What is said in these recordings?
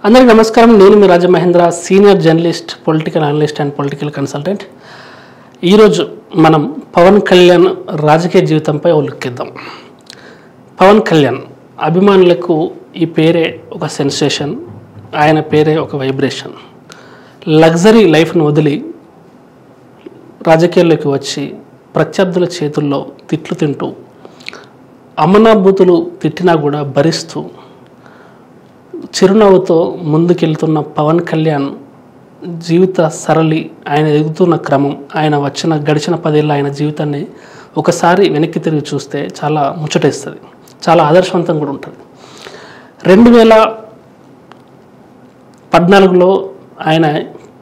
అందరికీ నమస్కారం. నేను మీ Rajamahendra, senior journalist, political analyst and political consultant. ఈరోజు మనం పవన్ కళ్యాణ్ రాజకీయ జీవితంపై ఉల్లిఖిద్దాం. పవన్ కళ్యాణ్ అభిమానులకు ఈ పేరే ఒక సెన్సేషన్, ఆయన పేరే ఒక వైబ్రేషన్. లగ్జరీ లైఫ్ను వదిలి రాజకీయాల్లోకి వచ్చి ప్రత్యర్థుల చేతుల్లో తిట్లు తింటూ, అమ్మనాబూతులు తిట్టినా కూడా భరిస్తూ చిరునవ్వుతో ముందుకెళ్తున్న పవన్ కళ్యాణ్ జీవిత సరళి, ఆయన ఎదుగుతున్న క్రమం, ఆయన గడిచిన 10 ఏళ్ళ ఆయన జీవితాన్ని ఒకసారి వెనక్కి తిరిగి చూస్తే చాలా ముచ్చటేస్తుంది, చాలా ఆదర్శవంతంగా కూడా ఉంటుంది. 2014లో ఆయన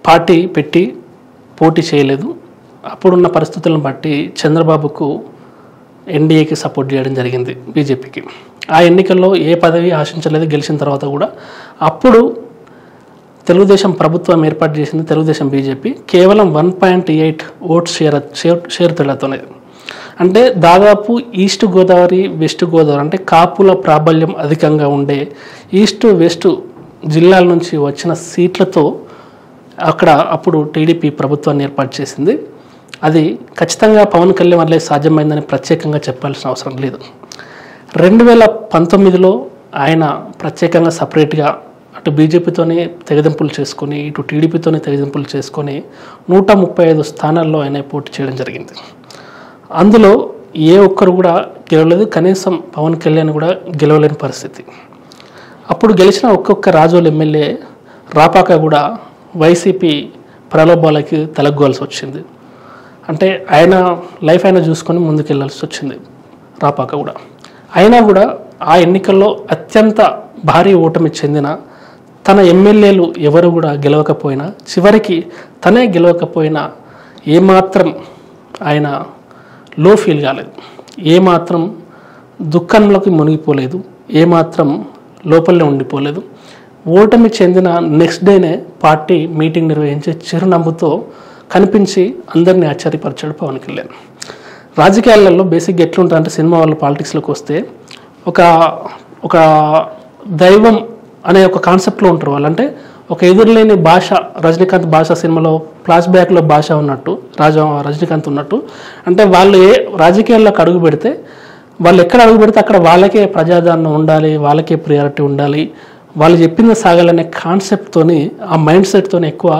పార్టీ పెట్టి పోటీ చేయలేదు. అప్పుడున్న పరిస్థితులను బట్టి చంద్రబాబుకు ఎన్డీఏకి సపోర్ట్ చేయడం జరిగింది, బీజేపీకి. ఆ ఎన్నికల్లో ఏ పదవి ఆశించలేదు. గెలిచిన తర్వాత కూడా అప్పుడు తెలుగుదేశం ప్రభుత్వం ఏర్పాటు చేసింది తెలుగుదేశం బీజేపీ కేవలం 1.8 ఓట్స్ షేర్ తేడాతోనే. అంటే దాదాపు ఈస్ట్ గోదావరి, వెస్ట్ గోదావరి అంటే కాపుల ప్రాబల్యం అధికంగా ఉండే ఈస్ట్ వెస్ట్ జిల్లాల నుంచి వచ్చిన సీట్లతో అక్కడ అప్పుడు టీడీపీ ప్రభుత్వాన్ని ఏర్పాటు చేసింది. అది ఖచ్చితంగా పవన్ కళ్యాణ్ వల్లే సాధ్యమైందని ప్రత్యేకంగా చెప్పాల్సిన అవసరం లేదు. 2019లో ఆయన ప్రత్యేకంగా సపరేట్గా అటు బీజేపీతోనే తెగదింపులు చేసుకొని, ఇటు టీడీపీతోనే తెగదింపులు చేసుకొని 135 స్థానాల్లో ఆయన పోటీ చేయడం జరిగింది. అందులో ఏ ఒక్కరు కూడా గెలవలేదు, కనీసం పవన్ కళ్యాణ్ కూడా గెలవలేని పరిస్థితి. అప్పుడు గెలిచిన ఒక్కొక్క రాజోలు ఎమ్మెల్యే రాపాక కూడా వైసీపీ ప్రలోభాలకి తలగ్గాల్సి వచ్చింది. అంటే ఆయన లైఫ్ అయినా చూసుకొని ముందుకెళ్లాల్సి వచ్చింది రాపాక కూడా. అయినా కూడా ఆ ఎన్నికల్లో అత్యంత భారీ ఓటమి చెందిన తన ఎమ్మెల్యేలు ఎవరు కూడా గెలవకపోయినా, చివరికి తనే గెలవకపోయినా ఏమాత్రం ఆయన లో ఫీల్ కాలేదు, ఏమాత్రం దుఃఖంలోకి మునిగిపోలేదు, ఏమాత్రం లోపలనే ఉండిపోలేదు. ఓటమి చెందిన నెక్స్ట్ డేనే పార్టీ మీటింగ్ నిర్వహించి చిరునవ్వుతో కనిపించి అందరినీ ఆశ్చర్యపరిచాడు పవన్ కళ్యాణ్. రాజకీయాలలో బేసిక్గా ఎట్లుంటుందంటే, సినిమా వాళ్ళు పాలిటిక్స్లోకి వస్తే ఒక దైవం అనే ఒక కాన్సెప్ట్లో ఉంటారు వాళ్ళు. అంటే ఒక ఎదురులేని భాష, రజనీకాంత్ భాష సినిమాలో ఫ్లాష్ బ్యాక్లో భాష ఉన్నట్టు, రజనీకాంత్ ఉన్నట్టు. అంటే వాళ్ళు ఏ రాజకీయాల్లోకి అడుగు పెడితే, వాళ్ళు ఎక్కడ అడుగు పెడితే అక్కడ వాళ్ళకే ప్రజాదరణ ఉండాలి, వాళ్ళకే ప్రియారిటీ ఉండాలి, వాళ్ళు చెప్పింది సాగాలనే కాన్సెప్ట్తోని, ఆ మైండ్ సెట్తోని ఎక్కువ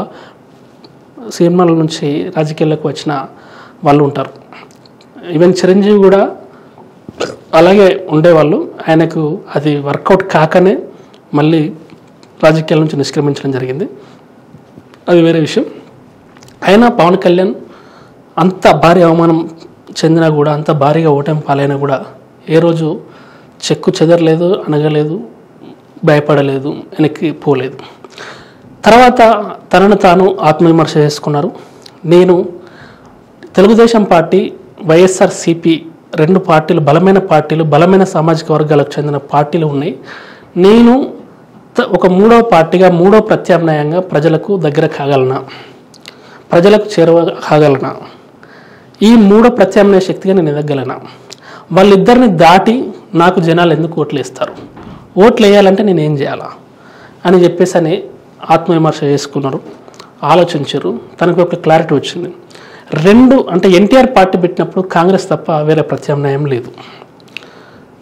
సినిమాల నుంచి రాజకీయాల్లోకి వచ్చిన వాళ్ళు ఉంటారు. ఈవెన్ చిరంజీవి కూడా అలాగే ఉండేవాళ్ళు. ఆయనకు అది వర్కౌట్ కాకనే మళ్ళీ రాజకీయాల నుంచి నిష్క్రమించడం జరిగింది, అది వేరే విషయం. అయినా పవన్ కళ్యాణ్ అంత భారీ అవమానం చెందినా కూడా, అంత భారీగా ఓటమి పాలైనా కూడా ఏ రోజు చెక్కు చెదరలేదు, అనగలేదు, భయపడలేదు, వెనక్కి పోలేదు. తర్వాత తనను తాను ఆత్మవిమర్శ చేసుకున్నారు. నేను తెలుగుదేశం పార్టీ, వైఎస్ఆర్సీపీ 2 పార్టీలు బలమైన పార్టీలు, బలమైన సామాజిక వర్గాలకు చెందిన పార్టీలు ఉన్నాయి. నేను ఒక 3వ పార్టీగా, 3వ ప్రత్యామ్నాయంగా ప్రజలకు దగ్గర కాగలనా, ప్రజలకు చేరువ కాగలనా, ఈ 3వ ప్రత్యామ్నాయ శక్తిగా నేను ఎదగలనా, వాళ్ళిద్దరిని దాటి నాకు జనాలు ఎందుకు ఓట్లు వేస్తారు, ఓట్లు వేయాలంటే నేను ఏం చేయాలా అని చెప్పేసి అని ఆత్మవిమర్శ చేసుకున్నారు, ఆలోచించారు. తనకు ఒక క్లారిటీ వచ్చింది. 2 అంటే ఎన్టీఆర్ పార్టీ పెట్టినప్పుడు కాంగ్రెస్ తప్ప వేరే ప్రత్యామ్నాయం లేదు.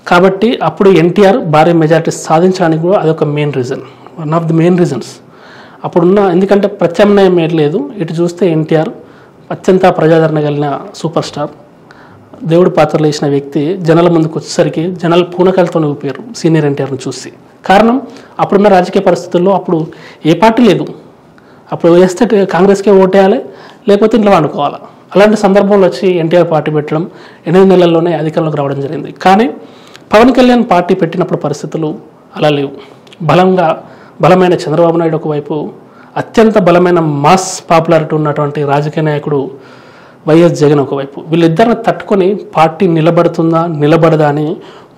కాబట్టి అప్పుడు ఎన్టీఆర్ భారీ మెజారిటీ సాధించడానికి కూడా అదొక main reason, one of the main reasons అప్పుడున్న. ఎందుకంటే ప్రత్యామ్నాయం ఏం లేదు. ఇటు చూస్తే ఎన్టీఆర్ అత్యంత ప్రజాదరణ కలిగిన సూపర్ స్టార్, దేవుడి పాత్రలు వేసిన వ్యక్తి, జనాల ముందుకు వచ్చేసరికి జనాలు పూనకాలతో ఊపారు సీనియర్ ఎన్టీఆర్ని చూసి. కారణం, అప్పుడున్న రాజకీయ పరిస్థితుల్లో అప్పుడు ఏ పార్టీ లేదు. అప్పుడు వేస్తే కాంగ్రెస్కే ఓటేయాలి, లేకపోతే ఇంట్లో వండుకోవాలి. అలాంటి సందర్భంలో వచ్చి ఎన్టీఆర్ పార్టీ పెట్టడం 8 నెలల్లోనే అధికారంలోకి రావడం జరిగింది. కానీ పవన్ కళ్యాణ్ పార్టీ పెట్టినప్పుడు పరిస్థితులు అలా లేవు. బలమైన చంద్రబాబు నాయుడు ఒకవైపు, అత్యంత బలమైన మాస్ పాపులారిటీ ఉన్నటువంటి రాజకీయ నాయకుడు వైఎస్ జగన్ ఒకవైపు. వీళ్ళిద్దరిని తట్టుకొని పార్టీ నిలబడుతుందా నిలబడదా అని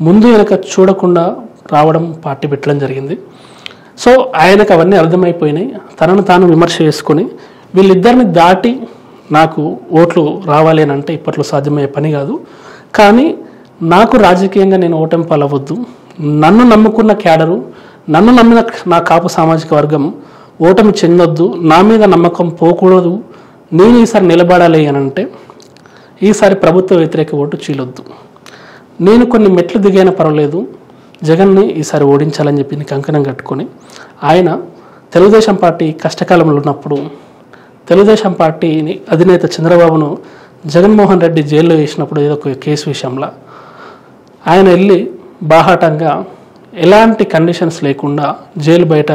ముందు వెనక చూడకుండా రావడం, పార్టీ పెట్టడం జరిగింది. సో ఆయనకు అవన్నీ అర్థమైపోయినాయి. తనను తాను విమర్శ చేసుకొని వీళ్ళిద్దరిని దాటి నాకు ఓట్లు రావాలి అని అంటే ఇప్పట్లో సాధ్యమయ్యే పని కాదు. కానీ నాకు రాజకీయంగా నేను ఓటమి పాలవద్దు, నన్ను నమ్ముకున్న క్యాడరు, నన్ను నమ్మిన నా కాపు సామాజిక వర్గం ఓటమి చెందొద్దు, నా మీద నమ్మకం పోకూడదు, నేను ఈసారి నిలబడాలి అని అంటే ఈసారి ప్రభుత్వ వ్యతిరేక ఓటు చీలొద్దు. నేను కొన్ని మెట్లు దిగైనా పర్వాలేదు, జగన్ని ఈసారి ఓడించాలని చెప్పి కంకణం కట్టుకొని ఆయన తెలుగుదేశం పార్టీ కష్టకాలంలో ఉన్నప్పుడు తెలుగుదేశం పార్టీని అధినేత చంద్రబాబును జగన్మోహన్ రెడ్డి జైల్లో వేసినప్పుడు ఏదో ఒక కేసు విషయంలో ఆయన వెళ్ళి బాహాటంగా ఎలాంటి కండిషన్స్ లేకుండా జైలు బయట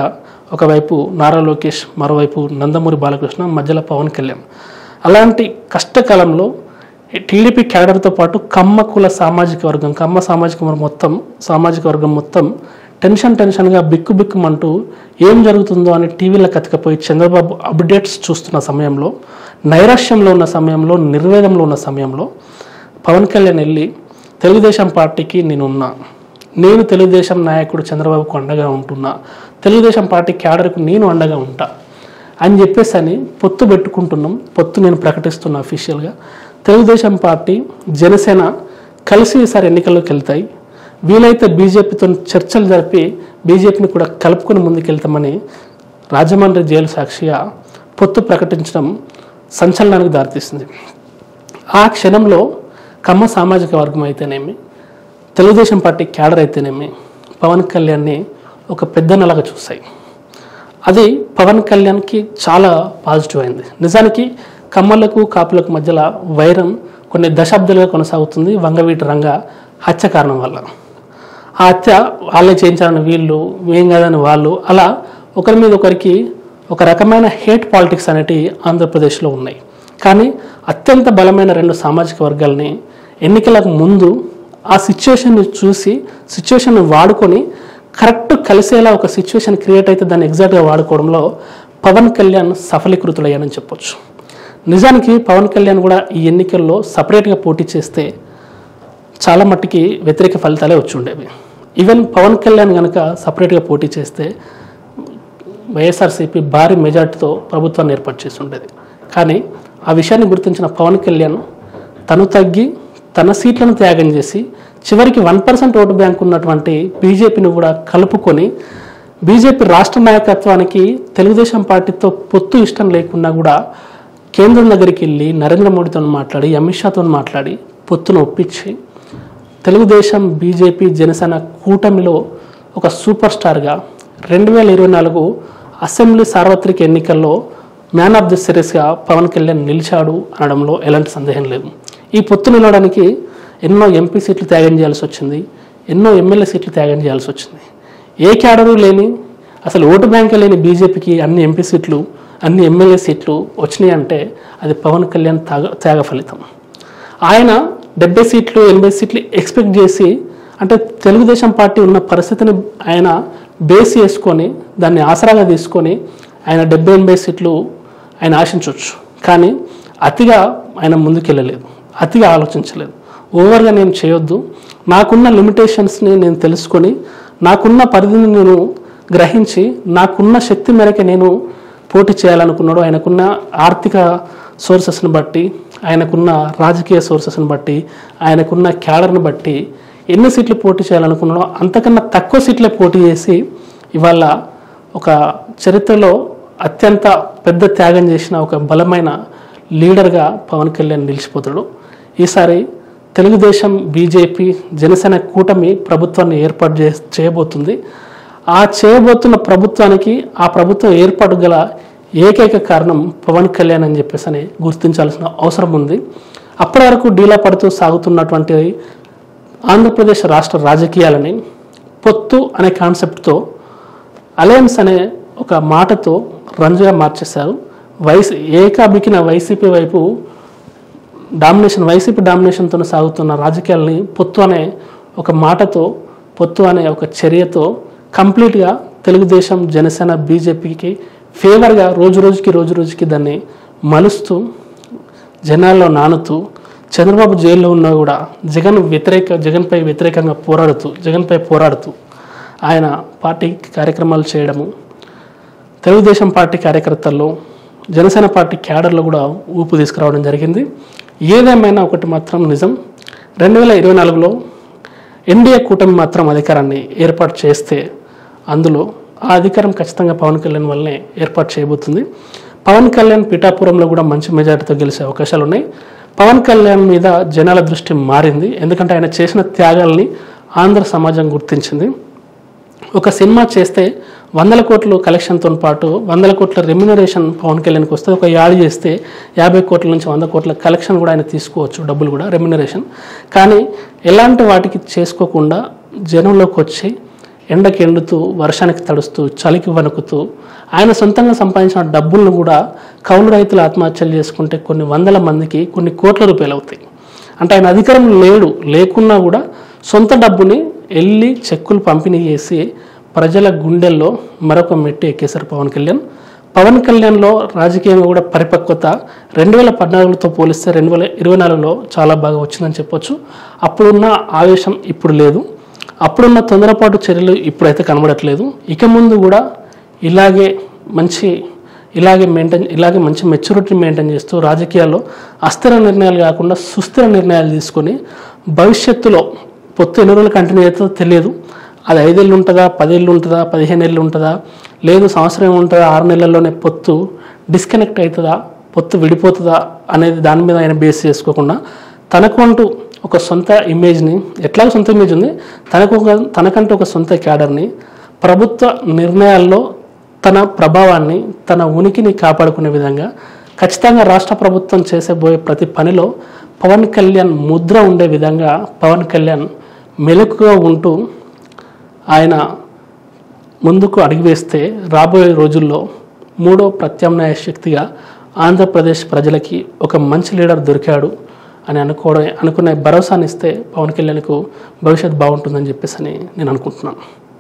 ఒకవైపు నారా లోకేష్, మరోవైపు నందమూరి బాలకృష్ణ, మధ్యలో పవన్ కళ్యాణ్, అలాంటి కష్టకాలంలో టీడీపీ క్యాడర్తో పాటు కమ్మ కుల సామాజిక వర్గం, కమ్మ సామాజిక వర్గం మొత్తం టెన్షన్గా బిక్కుమంటూ ఏం జరుగుతుందో అని టీవీలో కతికపోయి చంద్రబాబు అప్డేట్స్ చూస్తున్న సమయంలో, నైరాశ్యంలో ఉన్న సమయంలో, నిర్వేదంలో ఉన్న సమయంలో పవన్ కళ్యాణ్ వెళ్ళి తెలుగుదేశం పార్టీకి నేను తెలుగుదేశం నాయకుడు చంద్రబాబుకు అండగా ఉంటున్నా, తెలుగుదేశం పార్టీ క్యాడర్కు నేను అండగా ఉంటా అని చెప్పేసి అని పొత్తు పెట్టుకుంటున్నాం. పొత్తు నేను ప్రకటిస్తున్నా అఫీషియల్గా. తెలుగుదేశం పార్టీ, జనసేన కలిసి ఈసారి ఎన్నికల్లోకి వెళ్తాయి. వీలైతే బీజేపీతో చర్చలు జరిపి బీజేపీని కూడా కలుపుకొని ముందుకెళ్తామని రాజమండ్రి జైలు సాక్షిగా పొత్తు ప్రకటించడం సంచలనానికి దారితీస్తుంది. ఆ క్షణంలో కమ్మ సామాజిక వర్గం అయితేనేమి, తెలుగుదేశం పార్టీ క్యాడర్ అయితేనేమి పవన్ కళ్యాణ్ని ఒక పెద్ద నెలగా చూస్తాయి. అది పవన్ కళ్యాణ్కి చాలా పాజిటివ్ అయింది. నిజానికి కమ్మలకు కాపులకు మధ్యలో వైరం కొన్ని దశాబ్దాలుగా కొనసాగుతుంది వంగవీటి రంగ హత్య కారణం వల్ల. ఆ హత్య వాళ్ళే చేయించాలని వీళ్ళు, ఏం కాదని వాళ్ళు, అలా ఒకరి మీద ఒకరికి ఒక రకమైన హేట్ పాలిటిక్స్ అనేటివి ఆంధ్రప్రదేశ్లో ఉన్నాయి. కానీ అత్యంత బలమైన రెండు సామాజిక వర్గాలని ఎన్నికలకు ముందు ఆ సిచ్యువేషన్ని చూసి, సిచ్యువేషన్ని వాడుకొని కరెక్ట్ కలిసేలా ఒక సిచ్యువేషన్ క్రియేట్ అయితే దాన్ని ఎగ్జాక్ట్గా వాడుకోవడంలో పవన్ కళ్యాణ్ సఫలీకృతులయ్యానని చెప్పొచ్చు. నిజానికి పవన్ కళ్యాణ్ కూడా ఈ ఎన్నికల్లో సపరేట్గా పోటీ చేస్తే చాలా మట్టికి వ్యతిరేక ఫలితాలే వచ్చి ఉండేవి. ఈవెన్ పవన్ కళ్యాణ్ కనుక సపరేట్గా పోటీ చేస్తే వైఎస్ఆర్సీపీ భారీ మెజార్టీతో ప్రభుత్వాన్ని ఏర్పాటు చేసి ఉండేది. కానీ ఆ విషయాన్ని గుర్తించిన పవన్ కళ్యాణ్ తను తగ్గి తన సీట్లను త్యాగం చేసి చివరికి 1% ఓటు బ్యాంక్ ఉన్నటువంటి బీజేపీని కూడా కలుపుకొని బీజేపీ రాష్ట్ర నాయకత్వానికి తెలుగుదేశం పార్టీతో పొత్తు ఇష్టం లేకున్నా కూడా కేంద్రం దగ్గరికి వెళ్ళి నరేంద్ర మోడీతో మాట్లాడి, అమిత్ షాతో మాట్లాడి పొత్తును ఒప్పించి తెలుగుదేశం, బీజేపీ, జనసేన కూటమిలో ఒక సూపర్ స్టార్గా 2024 అసెంబ్లీ సార్వత్రిక ఎన్నికల్లో మ్యాన్ ఆఫ్ ది సిరీస్గా పవన్ కళ్యాణ్ నిలిచాడు అనడంలో ఎలాంటి సందేహం లేదు. ఈ పొత్తు నిలవడానికి ఎన్నో ఎంపీ సీట్లు త్యాగం చేయాల్సి వచ్చింది, ఎన్నో ఎమ్మెల్యే సీట్లు త్యాగం చేయాల్సి వచ్చింది. ఏ క్యాడరు లేని, అసలు ఓటు బ్యాంకే లేని బీజేపీకి అన్ని ఎంపీ సీట్లు, అన్ని ఎమ్మెల్యే సీట్లు వచ్చినాయి అంటే అది పవన్ కళ్యాణ్ త్యాగ ఫలితం. ఆయన 70 సీట్లు 80 సీట్లు ఎక్స్పెక్ట్ చేసి, అంటే తెలుగుదేశం పార్టీ ఉన్న పరిస్థితిని ఆయన బేస్ చేసుకొని దాన్ని ఆసరాగా తీసుకొని ఆయన 70-80 సీట్లు ఆయన ఆశించవచ్చు. కానీ అతిగా ఆయన ముందుకెళ్ళలేదు, అతిగా ఆలోచించలేదు. ఓవర్గా నేను చేయొద్దు, నాకున్న లిమిటేషన్స్ని నేను తెలుసుకొని, నాకున్న పరిధిని నేను గ్రహించి, నాకున్న శక్తి మేరకు నేను పోటీ చేయాలనుకున్నాడు. ఆయనకున్న ఆర్థిక సోర్సెస్ని బట్టి, ఆయనకున్న రాజకీయ సోర్సెస్ని బట్టి, ఆయనకున్న క్యాడర్ని బట్టి ఎన్ని సీట్లు పోటీ చేయాలనుకున్నాడో అంతకన్నా తక్కువ సీట్లే పోటీ చేసి ఇవాళ ఒక చరిత్రలో అత్యంత పెద్ద త్యాగం చేసిన ఒక బలమైన లీడర్గా పవన్ కళ్యాణ్ నిలిచిపోతాడు. ఈసారి తెలుగుదేశం, బీజేపీ, జనసేన కూటమి ప్రభుత్వాన్ని ఏర్పాటు చేయబోతుంది. ఆ చేయబోతున్న ప్రభుత్వానికి, ఆ ప్రభుత్వం ఏర్పాటు గల ఏకైక కారణం పవన్ కళ్యాణ్ అని చెప్పేసి అని గుర్తించాల్సిన అవసరం ఉంది. అప్పటి వరకు డీలా పడుతూ సాగుతున్నటువంటి ఆంధ్రప్రదేశ్ రాష్ట్ర రాజకీయాలని పొత్తు అనే కాన్సెప్ట్తో, అలయన్స్ అనే ఒక మాటతో రంజుగా మార్చేశారు. ఏకాబికిన వైసీపీ వైపు వైసీపీ డామినేషన్తో సాగుతున్న రాజకీయాలని పొత్తు అనే ఒక మాటతో, పొత్తు అనే ఒక చర్యతో కంప్లీట్గా తెలుగుదేశం, జనసేన, బీజేపీకి ఫేవర్గా రోజు రోజుకి దాన్ని మలుస్తూ, జనాల్లో నానుతూ, చంద్రబాబు జైల్లో ఉన్నా కూడా జగన్పై వ్యతిరేకంగా పోరాడుతూ ఆయన పార్టీ కార్యక్రమాలు చేయడము, తెలుగుదేశం పార్టీ కార్యకర్తల్లో, జనసేన పార్టీ క్యాడర్లో కూడా ఊపు తీసుకురావడం జరిగింది. ఏదేమైనా ఒకటి మాత్రం నిజం, 2024లో ఎన్డీఏ కూటమి మాత్రం అధికారాన్ని ఏర్పాటు చేస్తే అందులో ఆ అధికారం ఖచ్చితంగా పవన్ కళ్యాణ్ వల్లనే ఏర్పాటు చేయబోతుంది. పవన్ కళ్యాణ్ పిఠాపురంలో కూడా మంచి మెజార్టీతో గెలిచే అవకాశాలు ఉన్నాయి. పవన్ కళ్యాణ్ మీద జనాల దృష్టి మారింది, ఎందుకంటే ఆయన చేసిన త్యాగాల్ని ఆంధ్ర సమాజం గుర్తించింది. ఒక సినిమా చేస్తే 100 కోట్ల కలెక్షన్తో పాటు 100 కోట్ల రెమ్యునరేషన్ పవన్ కళ్యాణ్కి వస్తుంది. ఒక యాడ్ చేస్తే 50 కోట్ల నుంచి 100 కోట్ల కలెక్షన్ కూడా ఆయన తీసుకోవచ్చు, డబ్బులు కూడా రెమ్యునరేషన్. కానీ ఎలాంటి వాటికి చేసుకోకుండా జనంలోకి వచ్చి ఎండకి ఎండుతూ, వర్షానికి తడుస్తూ, చలికి వణుకుతూ ఆయన సొంతంగా సంపాదించిన డబ్బులను కూడా కౌలు రైతులు ఆత్మహత్యలు చేసుకుంటే కొన్ని వందల మందికి కొన్ని కోట్ల రూపాయలు అవుతాయి. అంటే ఆయన అధికారం లేకున్నా కూడా సొంత డబ్బుని వెళ్ళి చెక్కులు పంపిణీ చేసి ప్రజల గుండెల్లో మరొక మెట్టు ఎక్కేశారు పవన్ కళ్యాణ్. పవన్ కళ్యాణ్లో రాజకీయంగా కూడా పరిపక్వత 2014తో పోలిస్తే 2024లో చాలా బాగా వచ్చిందని చెప్పొచ్చు. అప్పుడున్న ఆవేశం ఇప్పుడు లేదు, అప్పుడున్న తొందరపాటు చర్యలు ఇప్పుడైతే కనబడట్లేదు. ఇక ముందు కూడా ఇలాగే మంచి మెచ్యూరిటీ మెయింటైన్ చేస్తూ రాజకీయాల్లో అస్థిర నిర్ణయాలు కాకుండా సుస్థిర నిర్ణయాలు తీసుకొని భవిష్యత్తులో పొత్తు ఎన్ని రోజులు కంటిన్యూ అవుతుందో తెలియదు. అది 5 ఏళ్ళు ఉంటుందా, 10 ఏళ్ళు ఉంటుందా, 15 ఏళ్ళు ఉంటుందా, లేదు సంవత్సరం ఉంటుందా, 6 నెలల్లోనే పొత్తు డిస్కనెక్ట్ అవుతుందా, పొత్తు విడిపోతుందా అనేది దాని మీద ఆయన బేస్ చేసుకోకుండా తనకు అంటూ ఒక సొంత ఇమేజ్ని, ఎట్లాగో సొంత ఇమేజ్ ఉంది, తనకంటూ ఒక సొంత క్యాడర్ని, ప్రభుత్వ నిర్ణయాల్లో తన ప్రభావాన్ని, తన ఉనికిని కాపాడుకునే విధంగా ఖచ్చితంగా రాష్ట్ర ప్రభుత్వం చేసేబోయే ప్రతి పనిలో పవన్ కళ్యాణ్ ముద్ర ఉండే విధంగా పవన్ కళ్యాణ్ మెలకుగా ఉంటూ ఆయన ముందుకు అడుగు వేస్తే రాబోయే రోజుల్లో 3వ ప్రత్యామ్నాయ శక్తిగా ఆంధ్రప్రదేశ్ ప్రజలకి ఒక మంచి లీడర్ దొరికాడు అని అనుకునే భరోసానిస్తే పవన్ కళ్యాణ్కు భవిష్యత్తు బాగుంటుందని చెప్పేసి నేను అనుకుంటున్నాను.